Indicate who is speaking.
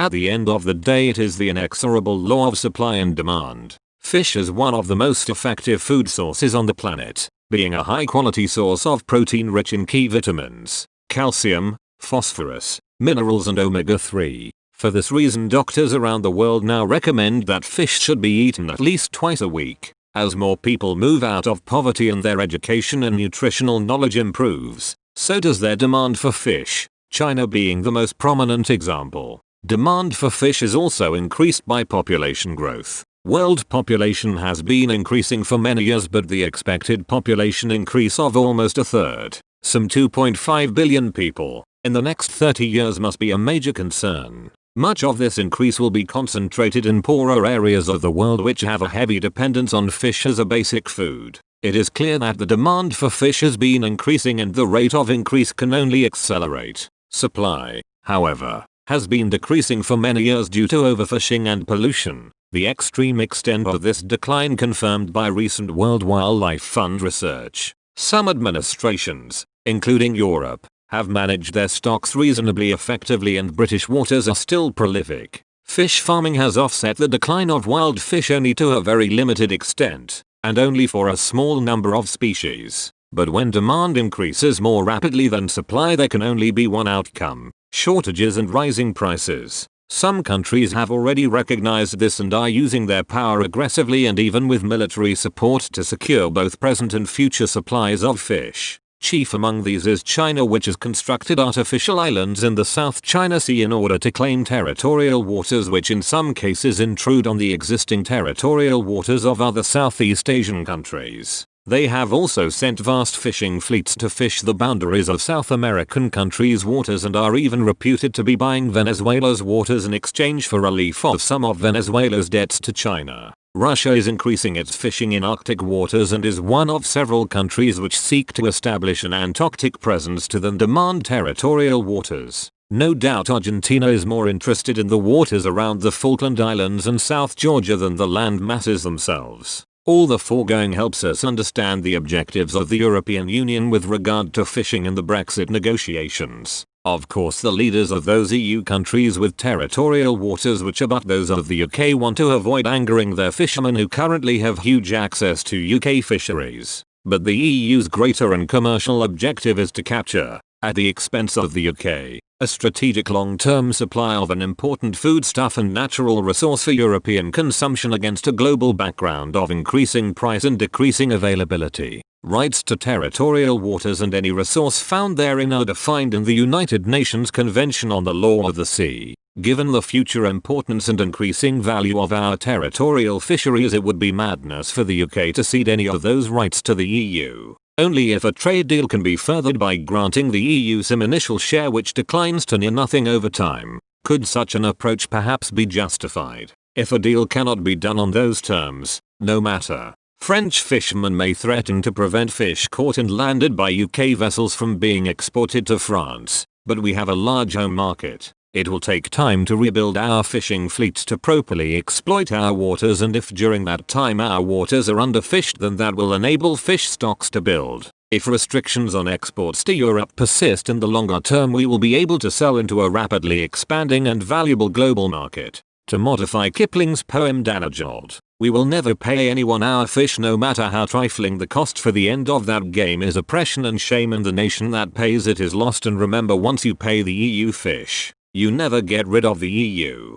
Speaker 1: At the end of the day, it is the inexorable law of supply and demand. Fish is one of the most effective food sources on the planet, being a high-quality source of protein rich in key vitamins, calcium, phosphorus, minerals and omega-3. For this reason, doctors around the world now recommend that fish should be eaten at least twice a week. As more people move out of poverty and their education and nutritional knowledge improves, so does their demand for fish, China being the most prominent example. Demand for fish is also increased by population growth. World population has been increasing for many years, but the expected population increase of almost a third, some 2.5 billion people, in the next 30 years must be a major concern. Much of this increase will be concentrated in poorer areas of the world which have a heavy dependence on fish as a basic food. It is clear that the demand for fish has been increasing and the rate of increase can only accelerate. Supply, however, has been decreasing for many years due to overfishing and pollution. The extreme extent of this decline confirmed by recent World Wildlife Fund research. Some administrations, including Europe, have managed their stocks reasonably effectively and British waters are still prolific. Fish farming has offset the decline of wild fish only to a very limited extent, and only for a small number of species. But when demand increases more rapidly than supply, there can only be one outcome: shortages and rising prices. Some countries have already recognized this and are using their power aggressively and even with military support to secure both present and future supplies of fish. Chief among these is China, which has constructed artificial islands in the South China Sea in order to claim territorial waters which in some cases intrude on the existing territorial waters of other Southeast Asian countries. They have also sent vast fishing fleets to fish the boundaries of South American countries' waters and are even reputed to be buying Venezuela's waters in exchange for relief of some of Venezuela's debts to China. Russia is increasing its fishing in Arctic waters and is one of several countries which seek to establish an Antarctic presence to then demand territorial waters. No doubt Argentina is more interested in the waters around the Falkland Islands and South Georgia than the land masses themselves. All the foregoing helps us understand the objectives of the European Union with regard to fishing in the Brexit negotiations. Of course, the leaders of those EU countries with territorial waters which abut those of the UK want to avoid angering their fishermen who currently have huge access to UK fisheries. But the EU's greater and commercial objective is to capture, at the expense of the UK, a strategic long-term supply of an important foodstuff and natural resource for European consumption against a global background of increasing price and decreasing availability. Rights to territorial waters and any resource found therein are defined in the United Nations Convention on the Law of the Sea. Given the future importance and increasing value of our territorial fisheries, it would be madness for the UK to cede any of those rights to the EU. Only if a trade deal can be furthered by granting the EU some initial share which declines to near nothing over time, could such an approach perhaps be justified. If a deal cannot be done on those terms, no matter. French fishermen may threaten to prevent fish caught and landed by UK vessels from being exported to France, but we have a large home market. It will take time to rebuild our fishing fleets to properly exploit our waters, and if during that time our waters are underfished, then that will enable fish stocks to build. If restrictions on exports to Europe persist in the longer term, we will be able to sell into a rapidly expanding and valuable global market. To modify Kipling's poem Danajold, we will never pay anyone our fish, no matter how trifling the cost, for the end of that game is oppression and shame, and the nation that pays it is lost. And remember, once you pay the EU fish, you never get rid of the EU.